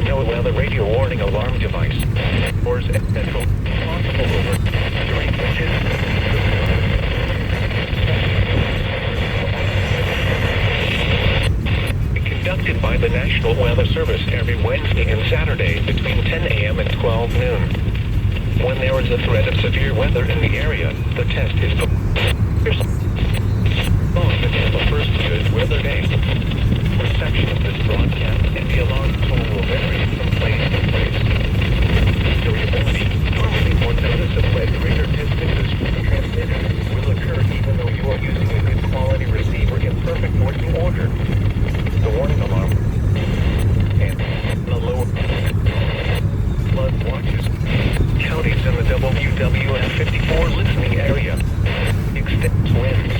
the no-weather radio warning alarm device. Or central possible over during witches. Conducted by the National Weather Service every Wednesday and Saturday between 10 a.m. and 12 noon. When there is a threat of severe weather in the area, the test is on the first good weather day. Reception of this broadcast and the alarm tone will vary from place to place. Variability, normally more noticeable at greater distances from the transmitter, will occur even though you are using a good quality receiver in perfect working order. The warning alarm and the lower flood watches. Counties in the WWF 54 listening area. Extends winds